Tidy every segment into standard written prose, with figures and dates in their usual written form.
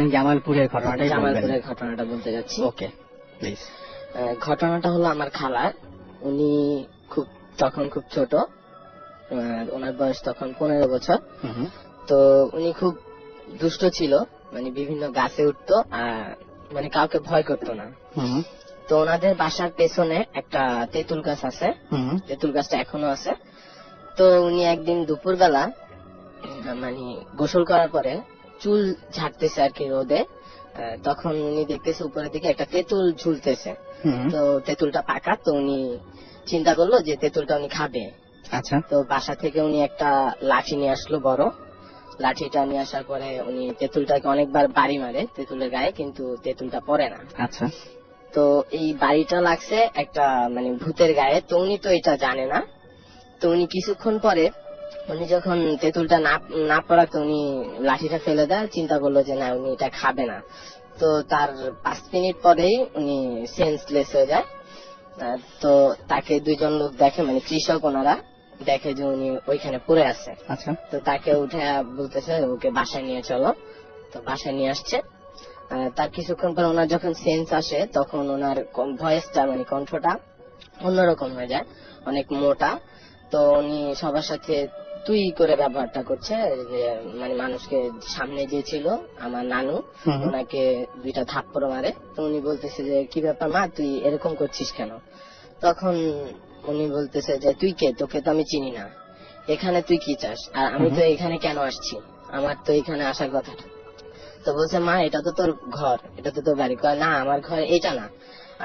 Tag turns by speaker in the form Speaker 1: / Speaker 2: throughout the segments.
Speaker 1: আপনি জামালপুরের ঘটনাটাই বলবেন।
Speaker 2: জামালপুরের ঘটনাটা বলতে যাচ্ছি।
Speaker 1: ওকে, প্লিজ।
Speaker 2: ঘটনাটা হলো আমার খালার, উনি তখন খুব ছোট, ওনার বয়স তখন 15 বছর। তো উনি খুব দুষ্ট ছিল, মানে বিভিন্ন গাছে উঠতো, মানে কাউকে ভয় করতো না। তো ওনাদের বাসার পেছনে একটা তেঁতুল গাছ আছে, তেঁতুল গাছটা এখনো আছে। তো উনি একদিন দুপুরবেলা মানে গোসল করার পরে চুল ঝাড়তেছে আর কি রোদে, তখন উনি দেখতেছে উপরের দিকে একটা তেঁতুল ঝুলতেছে। তো তেঁতুলটা পাকা, তো উনি চিন্তা করলো যে তেঁতুলটা উনি খাবে।
Speaker 1: আচ্ছা।
Speaker 2: তো বাসা থেকে উনি একটা লাঠি নিয়ে আসলো, বড় লাঠিটা নিয়ে আসার পরে উনি তেঁতুলটাকে অনেকবার বাড়ি মারে তেঁতুলের গায়ে, কিন্তু তেঁতুলটা পড়ে না।
Speaker 1: আচ্ছা।
Speaker 2: তো এই বাড়িটা লাগছে একটা মানে ভূতের গায়ে, তো উনি তো এটা জানে না। তো উনি কিছুক্ষণ পরে উনি যখন তেঁতুলটা না পড়াতে উনি লাঠিটা ফেলে দেয়, চিন্তা করলো যে না উনি এটা খাবে না। তো তার 5 মিনিট পরেই উনি সেন্সলেস হয়ে যায়। তো তাকে দুইজন লোক দেখে, মানে কৃষক, ওনারা দেখে যে উনি ওইখানে পড়ে আছে।
Speaker 1: আচ্ছা।
Speaker 2: তো তাকে উঠে বলতেছে ওকে বাসায় নিয়ে চলো। তো বাসায় নিয়ে আসছে। তার কিছুক্ষণ পর ওনার যখন সেন্স আসে, তখন ওনার ভয়েসটা মানে কণ্ঠটা অন্যরকম হয়ে যায়, অনেক মোটা। তো উনি সবার সাথে তুই করে ব্যবহারটা করছে, মানে মানুষকে সামনে যে ছিল আমার নানু, ওনাকে 2টা থাপ্পড় মারে। তো উনি বলতেছে যে কি ব্যাপার মা, তুই এরকম করছিস কেন? তখন উনি বলতেছে যে তুই কে, তোকে তো আমি চিনি না, এখানে তুই কি চাস, আর আমি তো এখানে কেন আসছি, আমার তো এখানে আসার কথা। তো বলছে মা এটা তো তোর ঘর, এটা তো তোর বাড়ি। না আমার ঘর এটা না,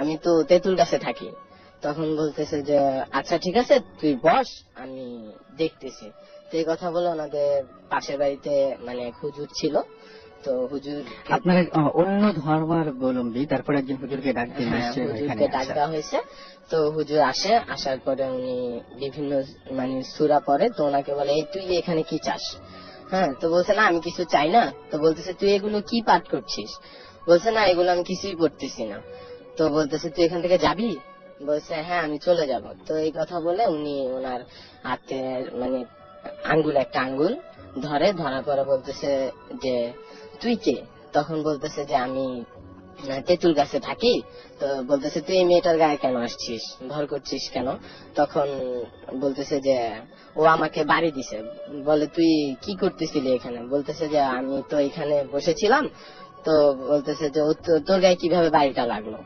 Speaker 2: আমি তো তেঁতুল গাছে থাকি। তখন বলতেছে যে আচ্ছা ঠিক আছে তুই বস, আমি দেখতেছি। তো এই কথা বলে ওনাদের পাশের বাড়িতে মানে হুজুর ছিল, তো হুজুর
Speaker 1: আপনার অন্য ধর্মাবলম্বী, তারপরে একজন হুজুরকে ডাক দিলেন।
Speaker 2: হুজুরকে ডাক দেওয়া হয়েছে। তো হুজুর আসে, আসার পরে উনি বিভিন্ন মানে সূরা পড়ে। তো ওনাকে বলে এই তুই এখানে কি চাস? হ্যাঁ, তো বলছে না আমি কিছু চাই না। তো বলতেছে তুই এগুলো কি পাঠ করছিস? বলছে না এগুলো আমি কিছুই পড়তেছি না। তো বলতেছে তুই এখান থেকে যাবি? বলছে হ্যাঁ আমি চলে যাব। তো এই কথা বলে উনি ওনার হাতের মানে একটা আঙ্গুল ধরার পরে বলতেছে যে তুই কে? তখন বলতেছে যে আমি তেঁতুল গাছে থাকি। তো বলতেছে তুই এই মেয়েটার গায়ে কেন আসছিস, ভর করছিস কেন? তখন বলতেছে যে ও আমাকে বাড়ি দিছে। বলে তুই কি করতেছিলি এখানে? বলতেছে যে আমি তো এখানে বসেছিলাম। তো বলতেছে যে তোর গায়ে কিভাবে বাড়িটা লাগলো?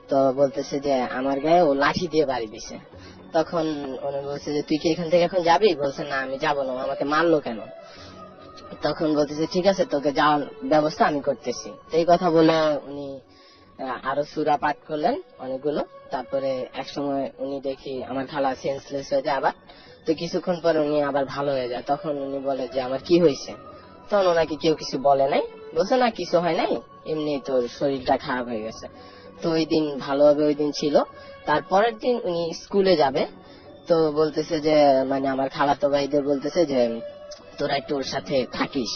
Speaker 2: তো বলতেছে যে আমার গায়ে ও লাঠি দিয়ে বাড়ি দিছে। তখন উনি বলছে যে তুই কি এখান থেকে এখন যাবি? বলছে না আমি যাবো না, আমাকে মারলো কেন? তখন বলতেছে ঠিক আছে তোকে যাওয়ার ব্যবস্থা আমি করতেছি। এই কথা বলে উনি আরো সূরা পাঠ করলেন অনেকগুলো। তারপরে একসময় উনি দেখি আমার খালা সেন্সলেস হয়ে যায় আবার। তো কিছুক্ষণ পরে উনি আবার ভালো হয়ে যায়। তখন উনি বলে যে আমার কি হয়েছে? তখন ওনাকে কেউ কিছু বলে নাই, বলছে না কিছু হয় নাই, এমনি তোর শরীরটা খারাপ হয়ে গেছে। তো ওই দিন ভালোভাবে ওই দিন ছিল। তারপরের দিন উনি স্কুলে যাবে। তো বলতেছে যে মানে আমার খালাতো ভাইদের বলতেছে যে তোরা একটু ওর সাথে থাকিস।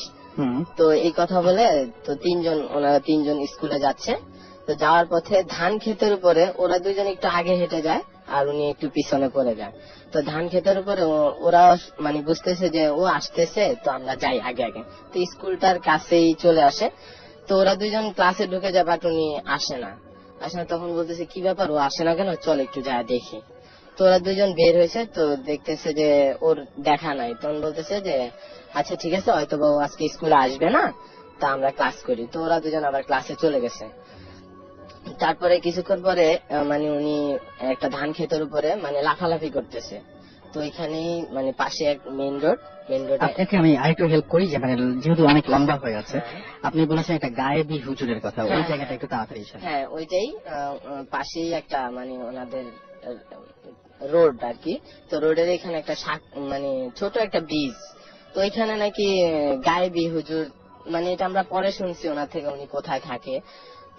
Speaker 2: তো এই কথা বলে তো ওনারা তিনজন স্কুলে যাচ্ছে। তো যাওয়ার পথে ধান ক্ষেতের উপরে ওরা দুজন একটু আগে হেঁটে যায় আর উনি একটু পিছনে পড়ে যায়। তো ধান ক্ষেতের উপরে ওরা মানে বুঝতেছে যে ও আসতেছে, তো আমরা যাই আগে আগে। তো স্কুলটার কাছেই চলে আসে। তো ওরা দুজন ক্লাসে ঢুকে যায়, বাট উনি আসে না। তখন বলতেছে কি ব্যাপার, ও আসে না কেন, চল একটু যা দেখি। তো ওরা দুজন বের হয়েছে, তো দেখতেছে যে ওর দেখা নাই। তখন বলতেছে যে আচ্ছা ঠিক আছে হয়তো ও আজকে স্কুলে আসবে না, তা আমরা ক্লাস করি। তো ওরা দুজন আবার ক্লাসে চলে গেছে। তারপরে কিছুক্ষণ পরে মানে উনি একটা ধান ক্ষেতের উপরে মানে লাফালাফি করতেছে। তো এখানেই মানে পাশে এক মেইন রোড।
Speaker 1: আপনাকে আমি আরেকটু হেল্প করি, যে মানে যেহেতু অনেক লম্বা হয়ে আছে, আপনি বলেছেন একটা গায়েবী হুজুরের কথা, ওই জায়গাটা একটু তাড়াতাড়ি।
Speaker 2: হ্যাঁ ওইটাই, পাশেই একটা মানে ওনাদের রোড আর কি। তো রোডের এখানে একটা মানে ছোট একটা ব্রিজ। তো এখানে নাকি গায়েবী হুজুর, মানে এটা আমরা পরে শুনছি ওনার থেকে, উনি কোথায় থাকে।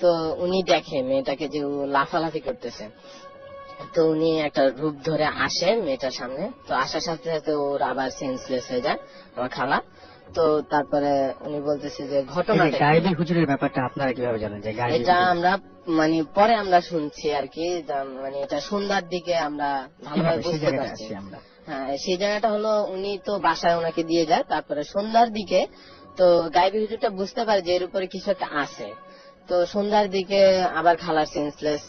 Speaker 2: তো উনি দেখে মেয়েটাকে যে লাফালাফি করতেছে। তো উনি একটা রূপ ধরে আসে মেয়েটার সামনে। তো আসার সাথে সাথে ওর আবার সেন্সলেস হয়ে যায় আমার খালা। তো তারপরে উনি বলতেছে যে ঘটনাটা
Speaker 1: গায়েবী হুজুরের ব্যাপারটা আপনারা কিভাবে জানেন? যে
Speaker 2: এটা আমরা মানে পরে আমরা শুনছি আর কি, মানে এটা সন্ধ্যার দিকে আমরা ভালোভাবে বুঝতে পারছি। হ্যাঁ সেই জায়গাটা হলো উনি তো বাসায় ওনাকে দিয়ে যায়। তারপরে সন্ধ্যার দিকে তো গায়েবী হুজুরটা বুঝতে পারে যে এর উপরে কিছু একটা আছে। তো সন্ধ্যার দিকে আবার খালার সেন্সলেস,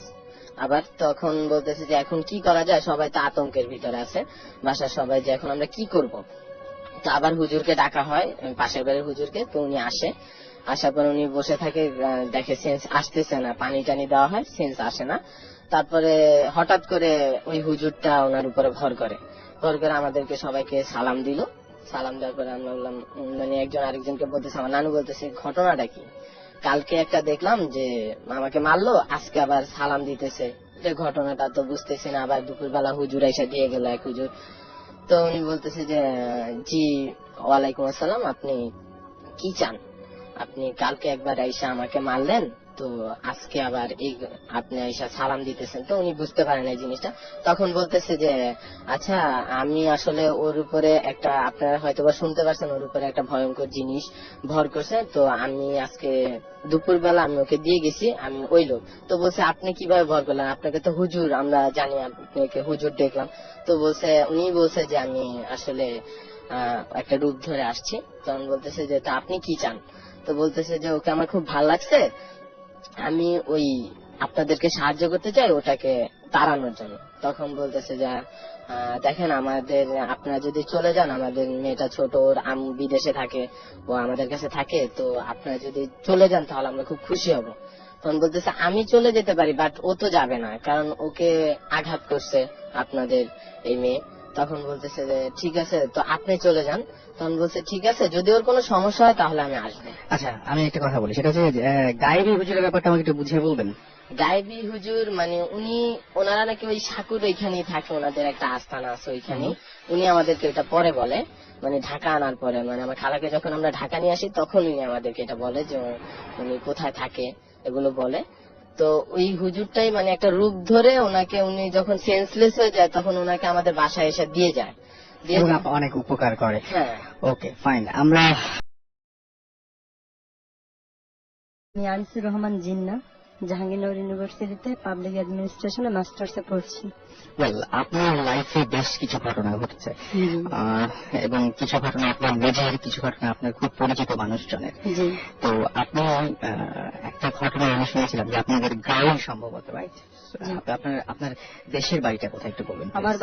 Speaker 2: আবার তখন বলতেছে যে এখন কি করা যায়, সবাই তো আতঙ্কের ভিতরে আছে বাসার সবাই, যে এখন আমরা কি করব। তো আবার হুজুরকে ডাকা হয়, পাশের বাড়ির হুজুরকে। তো উনি আসে, আসার পর উনি বসে থাকে, দেখে সেন্স আসতেছে না, পানি টানি দেওয়া হয়, সেন্স আসে না। তারপরে হঠাৎ করে ওই হুজুরটা ওনার উপরে ভর করে আমাদেরকে সবাইকে সালাম দিল। সালাম দেওয়ার পরে আমরা বললাম, মানে একজন আরেকজনকে বলতেছে, আমার নানু বলতেছে ঘটনাটা কি, কালকে একটা দেখলাম যে আমাকে মারলো, আজকে আবার সালাম দিতেছে, যে ঘটনাটা তো বুঝতেছি না। আবার দুপুরবেলা হুজুর এসে দিয়ে গেল এক হুজুর। তো উনি বলতেছে যে জি ওয়ালাইকুম আসসালাম, আপনি কি চান? আপনি কালকে একবার আইসা আমাকে মারলেন, তো আজকে আবার এই আপনি আইসা সালাম দিতেছেন। তো উনি বুঝতে পারেন এই জিনিসটা। তখন বলতেছে যে আচ্ছা, আমি আসলে ওর উপরে একটা, আপনারা হয়তো বা শুনতে পারছেন, ওর উপরে একটা ভয়ঙ্কর জিনিস ভর করছে। তো আমি আজকে দুপুরবেলা আমি ওকে দিয়ে গেছি, আমি ওই লোক। তো বলছে আপনি কিভাবে ভর করলেন, আপনাকে তো হুজুর, আমরা জানি আপনাকে হুজুর দেখলাম। তো বলছে, উনি বলছে যে আমি আসলে একটা রূপ ধরে আসছি। তখন বলতেছে যে তা আপনি কি চান? তো বলতেছে যে ওকে আমার খুব ভালো লাগছে, আমি ওই আপনাদেরকে সাহায্য করতে চাই ওটাকে তাড়ানোর জন্য। তখন বলতেছে যে দেখেন, আমাদের আপনারা যদি চলে যান, আমাদের মেয়েটা ছোট, ওর বিদেশে থাকে, ও আমাদের কাছে থাকে, তো আপনারা যদি চলে যান তাহলে আমরা খুব খুশি হব। তখন বলতেছে আমি চলে যেতে পারি, বাট ও তো যাবে না, কারণ ওকে আঘাত করছে আপনাদের এই মেয়ে। তখন বলতেছে যে ঠিক আছে, তো আপনি চলে যান। তখন বলছে ঠিক আছে, যদি ওর কোনো সমস্যা হয় তাহলে আমি আসবো।
Speaker 1: আচ্ছা, আমি একটা কথা বলি, সেটা হচ্ছে গায়েবী হুজুরের ব্যাপারটা আমাকে একটু বুঝিয়ে বলবেন?
Speaker 2: গায়েবী হুজুর মানে ওনারা নাকি ওই সাকুর ওইখানেই থাকে, ওনাদের একটা আস্থানা আছে ওইখানে। উনি আমাদেরকে এটা পরে বলে, মানে ঢাকা আনার পরে, মানে আমার খালাকে যখন আমরা ঢাকা নিয়ে আসি তখন উনি আমাদেরকে এটা বলে যে উনি কোথায় থাকে, এগুলো বলে। তো ওই হুজুরটাই মানে একটা রূপ ধরে ওনাকে, উনি যখন সেন্সলেস হয়ে যায় তখন ওনাকে আমাদের বাসায় এসে দিয়ে যায়।
Speaker 1: এবং অনেক উপকার করে।
Speaker 2: হ্যাঁ,
Speaker 1: ওকে ফাইন। আমরা
Speaker 3: আমি আনিসুর রহমান জিন্না, জাহাঙ্গীরনগর ইউনিভার্সিটিতে পাবলিক অ্যাডমিনিস্ট্রেশনে মাস্টার্সে পড়ছি।
Speaker 1: আপনার লাইফে বেশ কিছু ঘটনা ঘটেছে, এবং কিছু ঘটনা আপনার নিজের, কিছু ঘটনা আপনার খুব পরিচিত মানুষজনের। তো আপনি একটা ঘটনা আমি শুনেছিলাম যে আপনাদের গাঁও সম্ভবত, রাইট? আপনার দেশের বাড়িটা কোথায় একটু বলবেন?
Speaker 3: আমার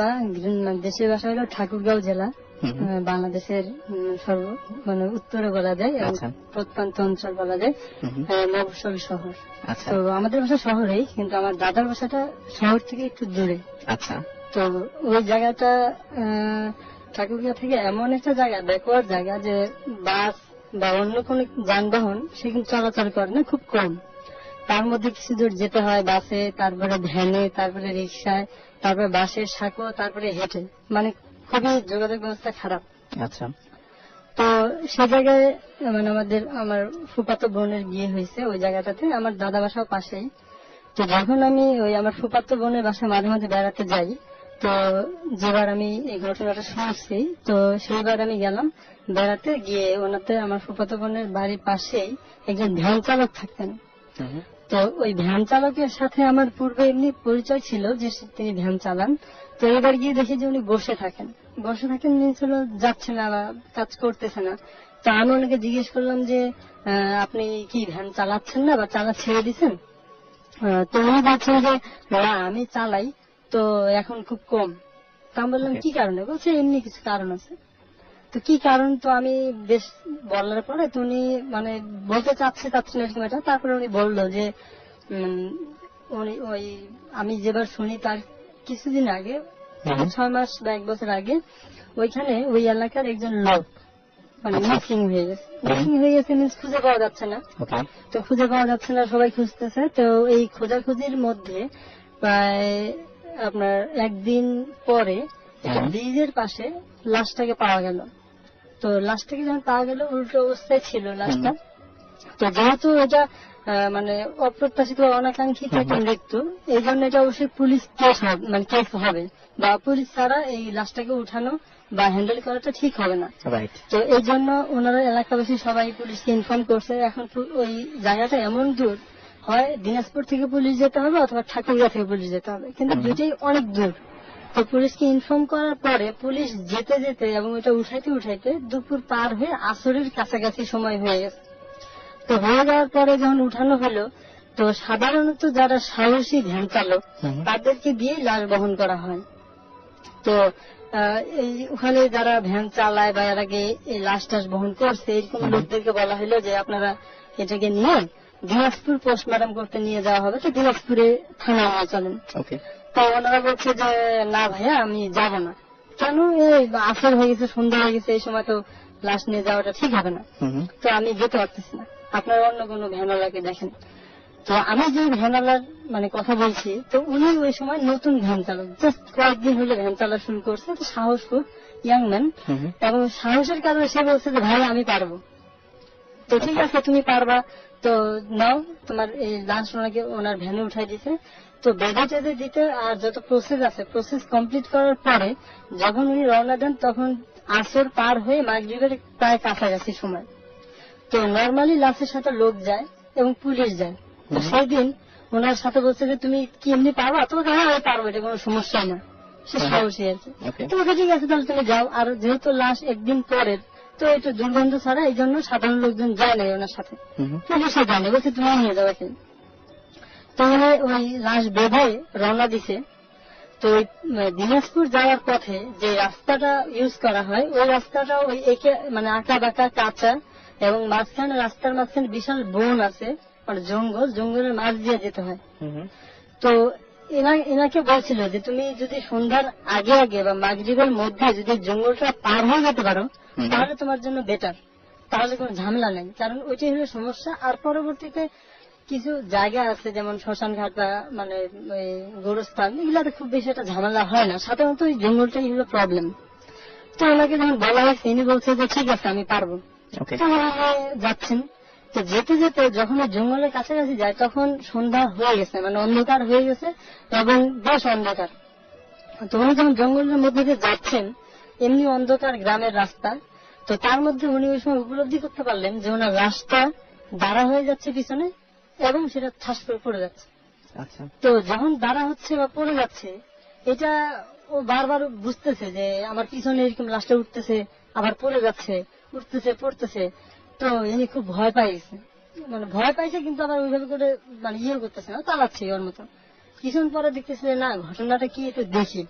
Speaker 3: দেশের বাসা হলো ঠাকুরগাঁও জেলা, বাংলাদেশের মানে উত্তরে বলা যায়, প্রত্যন্ত অঞ্চল বলা যায়, মফস্বল শহর। তো আমাদের বাসা শহরেই, কিন্তু আমার দাদার বাসাটা শহর থেকে একটু দূরে।
Speaker 1: আচ্ছা।
Speaker 3: তো ওই জায়গাটা ঠাকুরগাঁও থেকে এমন একটা জায়গা, ব্যাকওয়ার্ড জায়গা, যে বাস বা অন্য কোন যানবাহন সে কিন্তু চলাচল করে না, খুব কম। তার মধ্যে কিছু দূর যেতে হয় বাসে, তারপরে ভ্যানে, তারপরে রিক্সায়, তারপরে বাসের সাঁকো, তারপরে হেঁটে, মানে খুবই যোগাযোগ ব্যবস্থা খারাপ।
Speaker 1: আচ্ছা।
Speaker 3: তো সে জায়গায় মানে আমার ফুফাতো বোনের বিয়ে হয়েছে ওই জায়গাটাতে, আমার দাদা বাসাও পাশেই। তো যখন আমি ওই আমার ফুফাতো বোনের বাসায় মাঝে মাঝে বেড়াতে যাই, তো যেবার আমি এই ঘটনাটা শুনছি, তো সেইবার আমি গেলাম বেড়াতে, গিয়ে ওনাতে আমার ফুফাতো বোনের বাড়ির পাশেই একজন ভ্যান চালক থাকতেন। তো ওই ভ্যান চালকের সাথে আমার পূর্বে এমনি পরিচয় ছিল যে তিনি ভ্যান চালান। তো এবার গিয়ে দেখি যে উনি বসে থাকেন, নিচে যাচ্ছে না বা কাজ করতেছে না। তো আমি ওনাকে জিজ্ঞেস করলাম যে আপনি কি ভ্যান চালাচ্ছেন না বা চালা ছেড়ে দিচ্ছেন? তো উনি বলছেন যে না, আমি চালাই, তো এখন খুব কম। তা আমি বললাম কি কারণে? বলছে এমনি কিছু কারণ আছে। তো কি কারণ, তো আমি বেশ বলার পরে তো উনি মানে বলতে চাচ্ছেন এরকম এটা। তারপরে উনি বললো যে উনি ওই আমি যেবার শুনি তার কিছুদিন আগে, 6 মাস বা 1 বছর আগে, ওইখানে ওই এলাকার একজন লোক মানে মিসিং হয়ে গেছে। মিন্স খুঁজে পাওয়া যাচ্ছে না। তো খুঁজে পাওয়া যাচ্ছে না, সবাই খুঁজতেছে। তো এই খোঁজাখুঁজির মধ্যে প্রায় আপনার 1 দিন পরে ব্রিজের পাশে লাশটাকে পাওয়া গেল। তো লাশটাকে যখন পাওয়া গেল, উল্টো অবস্থায় ছিল লাশটা। তো যেহেতু এটা মানে অপ্রত্যাশিত অনাকাঙ্ক্ষিত একটা মৃত্যু, এই জন্য এটা অবশ্যই পুলিশ কেস হবে, বা পুলিশ ছাড়া এই লাশটাকে উঠানো বা হ্যান্ডেল করাটা ঠিক হবে না। তো এই জন্য ওনারা এলাকাবাসী সবাই পুলিশকে ইনফর্ম করছে। এখন ওই জায়গাটা এমন দূর, হয় দিনাজপুর থেকে পুলিশ যেতে হবে অথবা ঠাকুরগাঁ থেকে পুলিশ যেতে হবে, কিন্তু দুইটাই অনেক দূর। তো পুলিশকে ইনফর্ম করার পরে পুলিশ যেতে যেতে এবং ওইটা উঠাইতে উঠাইতে দুপুর পার হয়ে আসরের কাছাকাছি সময় হয়ে গেছে। তো হয়ে যাওয়ার পরে যখন উঠানো হলো, তো সাধারণত যারা সাহসী ভ্যান চালক তাদেরকে দিয়ে লাশ বহন করা হয়। তো ওখানে যারা ভ্যান চালায় বা এর আগে এই লাশ টাশ বহন করছে এরকম লোকদেরকে বলা হলো যে আপনারা এটাকে নিয়ে দিনাজপুর পোস্টমর্টম করতে নিয়ে যাওয়া হবে, তো দিনাজপুরে থানা চলেন। তো ওনারা বলছে যে না ভাইয়া আমি যাব না। কেন? এই আসর হয়ে গেছে, সন্ধ্যা হয়ে গেছে, এই সময় তো লাশ নিয়ে যাওয়াটা ঠিক হবে না, তো আমি যেতে পারতেছি না, আপনারা অন্য কোনো ভ্যানওয়ালাকে দেখেন। তো আমি যে ভ্যানওয়ালার কথা বলছি, তো উনি ওই সময় নতুন ভ্যান চালক, জাস্ট কয়েকদিন হলে ভ্যান চালা শুরু করছে, তো সাহসফুল ইয়াং ম্যান, এবং সাহসের কারণে সে বলছে যে ভাই আমি পারবো। তো ঠিক আছে তুমি পারবা, তো নাও তোমার এই লাশ ওনার ভ্যানে উঠাই দিছে। তো বেঁধে টেঁধে দিতে আর যত প্রসেস আছে প্রসেস কমপ্লিট করার পরে যখন উনি রওনা দেন তখন আসর পার হয়ে মাগরিবের প্রায় কাছাকাছি সময়। তো নর্মালি লাশের সাথে লোক যায় এবং পুলিশ যায়। তো সেই দিন ওনার সাথে বলছে যে তুমি কি এমনি পারবা? তোমাকে হ্যাঁ আমি পারবো, এটা কোনো সমস্যা না, সে সাহসী আর কি। তোমাকে ঠিক আছে তাহলে তুমি যাও। আর যেহেতু লাশ একদিন পরের, তো একটু দুর্গন্ধ ছাড়া এই জন্য সাধারণ লোকজন যায় নাই ওনার সাথে, পুলিশে যায় না, বলছে তুমি নিয়ে যাও এখন। তাহলে ওই লাশ বেঁধে রওনা দিছে। তো ওই দিনাজপুর যাওয়ার পথে যে রাস্তাটা ইউজ করা হয় ওই রাস্তাটা ওই আঁকা বাঁকা কাঁচা, এবং মাঝখানে রাস্তার মাঝখানে বিশাল বন আছে, জঙ্গলের মাঝ দিয়ে যেতে হয়। তো এনাকে বলছিল যে তুমি যদি সন্ধ্যার আগে আগে বা মাগরিবের মধ্যে যদি জঙ্গলটা পার হয়ে যেতে পারো তাহলে তোমার জন্য বেটার, তাহলে কোনো ঝামেলা নেই। কারণ ওইটাই হলো সমস্যা। আর পরবর্তীতে কিছু জায়গা আছে যেমন শ্মশান ঘাট বা গোরস্থান, এগুলাতে খুব বেশি একটা ঝামেলা হয় না, সাধারণত ওই জঙ্গলটাই হলো প্রবলেম। তো ওনাকে যখন বলা হয়েছে ইনি বলছে যে ঠিক আছে আমি পারবো। যাচ্ছেন। তো যেতে যেতে যখন জঙ্গলের কাছাকাছি যায় তখন সন্ধ্যা হয়ে গেছে, অন্ধকার হয়ে গেছে এবং বেশ অন্ধকার। তো উনি যখন জঙ্গলের মধ্যে দিয়ে যাচ্ছেন, এমনি অন্ধকার গ্রামের রাস্তা, তো তার মধ্যে উনি ওই সময় উপলব্ধি করতে পারলেন যে ওনার রাস্তা দাঁড়া হয়ে যাচ্ছে পিছনে এবং সেটা ঠাস করে পড়ে যাচ্ছে। তো যখন দাঁড়া হচ্ছে বা পড়ে যাচ্ছে, এটা ও বারবার বুঝতেছে যে আমার পিছনে এরকম লাশটা উঠতেছে আবার পড়ে যাচ্ছে, উঠতেছে পড়তেছে। তো ইনি খুব ভয় পাইছে, ভয় পাইছে, কিন্তু আবার ওইভাবে করে ইয়ে করতেছে না, চালাচ্ছে ওর মতো। পিছন পরে দেখতেছে না ঘটনাটা কি একটু দেখি।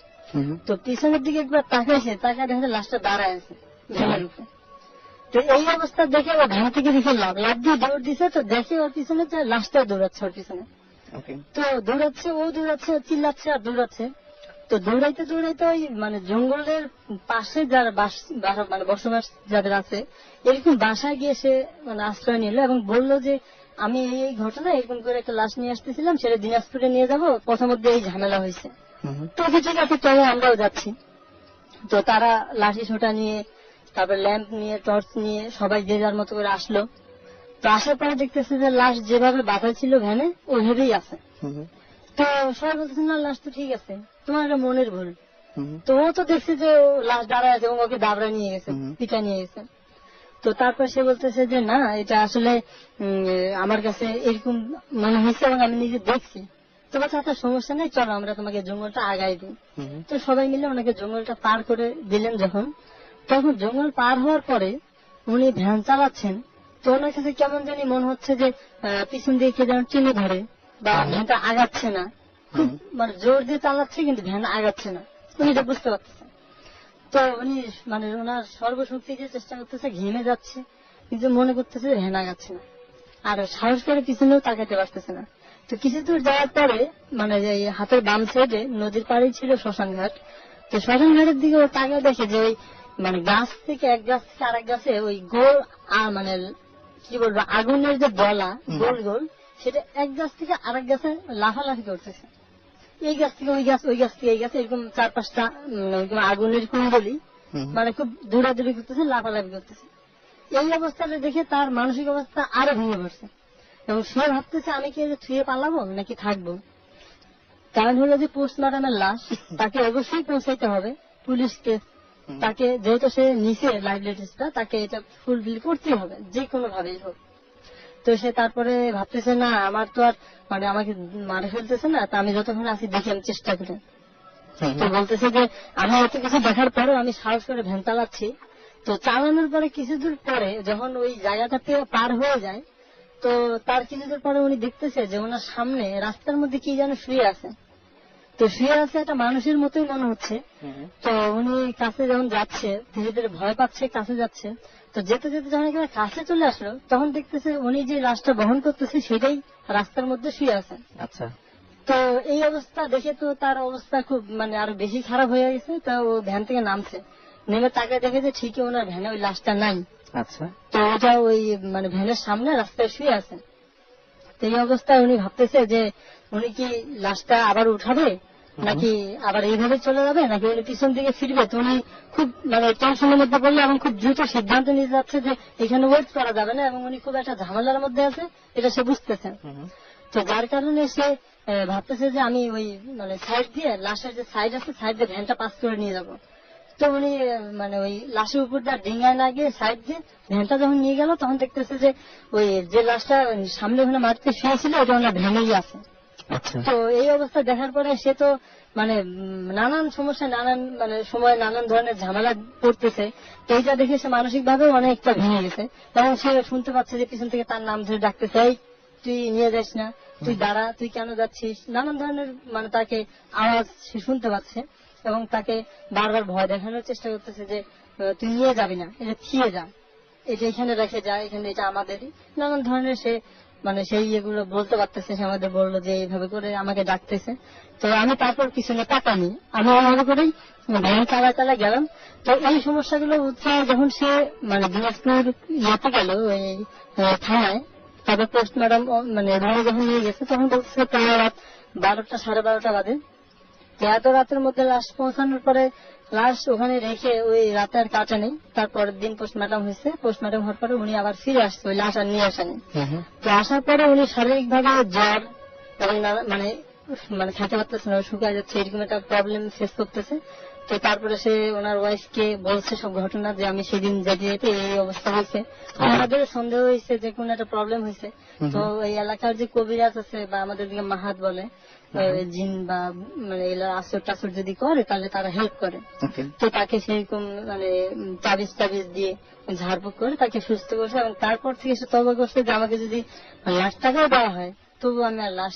Speaker 3: তো পিছনের দিকে একবার তাকাইছে, তাকায় দেখে লাশটা দাঁড়ায় আছে ভ্যানের উপরে। তো এই অবস্থা দেখে ও ভ্যান থেকে দেখে লাভ দিয়ে দৌড় দিছে। তো দেখে ওর পিছনে লাশটা দৌড়াচ্ছে ওর পিছনে। তো দৌড়াচ্ছে, ও দৌড়াচ্ছে, চিল্লাচ্ছে আর দৌড়াচ্ছে। তো দৌড়াইতে দৌড়াইতে ওই জঙ্গলের পাশে যারা বসবাস যাদের আছে এরকম বাসায় গিয়ে সে আশ্রয় নিল এবং বললো যে আমি এই ঘটনা এরকম করে একটা লাশ নিয়ে আসতেছিলাম, সেটা দিনাজপুরে নিয়ে যাবো, পথের মধ্যে এই ঝামেলা হয়েছে। তো ঠিক আছে চলো আমরাও যাচ্ছি। তো তারা লাঠি ছোটা নিয়ে, তারপর ল্যাম্প নিয়ে, টর্চ নিয়ে সবাই যে যার মতো করে আসলো। তো আসার পরে দেখতেছে যে লাশ যেভাবে বাঁধা ছিল ভ্যানে ওইভাবেই আছে। তো সবাই বলতেছে না লাশ তো ঠিক আছে, তোমার একটা মনের ভুল। তো ও তো দেখছে যে লাশ দাঁড়ায় আছে এবং ওকে দাবড়া নিয়ে গেছে, পিঠা নিয়ে গেছে। তো তারপর সে বলতেছে যে না এটা আসলে আমার কাছে এরকম মনে হয়েছে এবং আমি নিজে দেখছি। তো বলছে আচ্ছা সমস্যা নেই, চলো আমরা তোমাকে জঙ্গলটা আগাই দিই। তো সবাই মিলে ওনাকে জঙ্গলটা পার করে দিলেন। তখন জঙ্গল পার হওয়ার পরে উনি ভ্যান চালাচ্ছেন, তো ওনার কাছে কেমন জানি মনে হচ্ছে যে পিছন দিয়ে কে যেন টেনে ধরে বা ভ্যানটা আগাচ্ছে না, খুব জোর দিয়ে চালাচ্ছে কিন্তু ভ্যান আগাচ্ছে না, উনি এটা বুঝতে পারতেছেন। তো উনি ওনার সর্বশক্তি দিয়ে চেষ্টা করতেছে, ঘেমে যাচ্ছে, কিন্তু মনে করতেছে ভ্যান আগাচ্ছে না, আর সাহস করে পিছনেও তাকাতে পারতেছে না। তো কিছু দূর যাওয়ার পরে এই হাতের বাম সাইডে নদীর পাড়ে ছিল শ্মশান ঘাট। তো শ্মশান ঘাটের দিকে ও তাকিয়ে দেখে যে ওই গাছ থেকে এক গাছ থেকে আরেক গাছে ওই গোল কি বলবো আগুনের যে দলা গোল গোল, সেটা এক গাছ থেকে আরেক গাছে লাফালাফি করতেছে। এই গাছ থেকে ওই গাছ, ওই গাছ থেকে এই গাছ, এরকম 4-5টা আগুনের কুণ্ডলি খুব দৌড়াদৌড়ি করতেছে, লাফালাফি করতেছে। এই অবস্থাটা দেখে তার মানসিক অবস্থা আরো ভেঙে পড়ছে এবং সে ভাবতেছে আমি কি ছুঁয়ে পালাবো নাকি থাকবো। কারণ হলো যে পোস্টমর্টমের লাশ তাকে অবশ্যই পৌঁছাইতে হবে পুলিশকে, তাকে যেহেতু সে নিচে লাইবিলিটিসটা তাকে এটা ফুলফিল করতে হবে যে কোনো ভাবেই হোক। তো সে তারপরে ভাবতেছে না আমার তো আর আমাকে মারে ফেলতেছে না, তা আমি যতক্ষণ আছি দেখি আমি চেষ্টা করি। তো বলতেছে যে আমি এত কিছু দেখার পরেও আমি সাহস করে ভ্যান চালাচ্ছি। তো চালানোর পরে কিছু দূর পরে যখন ওই জায়গাটাতে পার হয়ে যায়, তো তার কিছু দূর পরে উনি দেখতেছে যে ওনার সামনে রাস্তার মধ্যে কি যেন শুয়ে আছে। তো শুয়ে আছে একটা মানুষের মতোই মনে হচ্ছে। তো উনি কাছে যখন যাচ্ছে, ধীরে ধীরে ভয় পাচ্ছে, কাছে যাচ্ছে। তো যেতে যেতে যখন এখানে কাছে চলে আসলো, তখন দেখতেছে উনি যে লাশটা বহন করতেছে সেটাই রাস্তার মধ্যে শুয়ে আছে।
Speaker 1: আচ্ছা।
Speaker 3: তো এই অবস্থা দেখে তো তার অবস্থা খুব মানে আরো বেশি খারাপ হয়ে গেছে। তা ও ভ্যান থেকে নামছে, নেমে তাকে দেখে যে ঠিকই ওনার ভ্যানে ওই লাশটা নাই।
Speaker 1: আচ্ছা।
Speaker 3: তো ওটা ওই মানে ভ্যানের সামনে রাস্তায় শুয়ে আছে। তো এই অবস্থায় উনি ভাবতেছে যে উনি কি লাশটা আবার উঠাবে, নাকি আবার এইভাবে চলে যাবে, নাকি উনি পিছন দিকে ফিরবে। তো উনি খুব মানে টেনশনের মধ্যে পড়লে এবং খুব দ্রুত সিদ্ধান্ত নিতে যাচ্ছে যে এখানে ওয়েট করা যাবে না, এবং উনি খুব একটা ঝামেলার মধ্যে আছে, এটা সে বুঝতেছে। তো যার কারণে সে ভাবতেছে যে আমি ওই মানে সাইড দিয়ে লাশের যে সাইড আছে, সাইড দিয়ে ভ্যানটা পাস করে নিয়ে যাব। তো উনি মানে ওই লাশের উপর দিয়ে ডিঙ্গায় না গিয়ে সাইড দিয়ে ভ্যানটা যখন নিয়ে গেল, তখন দেখতেছে যে ওই যে লাশটা সামনে ওখানে মাটিতে শুয়েছিল ওটা ওনার ভ্যানেই আছে। তো এই অবস্থা দেখার পরে সে তো মানে নানান সমস্যা, নানান মানে সময় নানান ধরনের ঝামেলা পড়তেছে। তো এইটা দেখে সে মানসিক ভাবে অনেকটা ভেঙে গেছে, এবং সে শুনতে পাচ্ছে যে পিছন থেকে তার নাম ধরে ডাকতেছে, এই তুই নিয়ে যাস না, তুই দাঁড়া, তুই কেন যাচ্ছিস, নানান ধরনের মানে তাকে আওয়াজ সে শুনতে পাচ্ছে, এবং তাকে বারবার ভয় দেখানোর চেষ্টা করতেছে যে তুই নিয়ে যাবি না, এটা থিয়ে যা, এটা এখানে রেখে যা, এখানে এটা আমাদেরই, নানান ধরনের সে মানে সেই এগুলো বলতে পারতেছে। সে আমাদের বললো যে এইভাবে করে আমাকে ডাকতেছে। তো আমি তারপর পিছনে তাকানি, আমি এইভাবে করেই ভ্যান চালা গেলাম। তো এই সমস্যাগুলো উঠছে যখন সে মানে দিনাজপুর ইয়েতে গেল ওই থানায়, তারপর পোস্টমর্টম মানে রুমে যখন নিয়ে গেছে, তখন বলছে প্রায় রাত 12টা 12:30 বাজে। তো এত রাতের মধ্যে লাশ পৌঁছানোর পরে লাশ ওখানে রেখে ওই রাতে আর কাটা নেই। তারপরের দিন পোস্টমর্টম হয়েছে, পোস্টমর্টম হওয়ার পরে উনি আবার ফিরে আসছে, ওই লাশ আর নিয়ে আসেনি। তো আসার পরে উনি শারীরিক ভাবে জ্বর এবং মানে মানে খেতে পারতেছে না, শুকায় যাচ্ছে, এরকম একটা প্রবলেম ফেস করতেছে। তো তারপরে সে ওনার ওয়াইফকে বলছে সব ঘটনা, যে আমি সেদিন যেতে যেতে এই অবস্থা হয়েছে। আমাদের সন্দেহ হয়েছে যে কোন একটা প্রবলেম হয়েছে। তো এই এলাকার যে কবিরাজ আছে বা আমাদের দিকে মাহাত বলে, জিন বা মানে এলার আসর টাসর যদি করে তাহলে তারা হেল্প করে। তো তাকে সেরকম মানে তাবিজ দিয়ে ঝাড়ফুঁক করে তাকে সুস্থ করছে, এবং তারপর থেকে সে তওবা করছে যে আমাকে যদি লাখ টাকাও দেওয়া হয় তবু আমি আর লাশ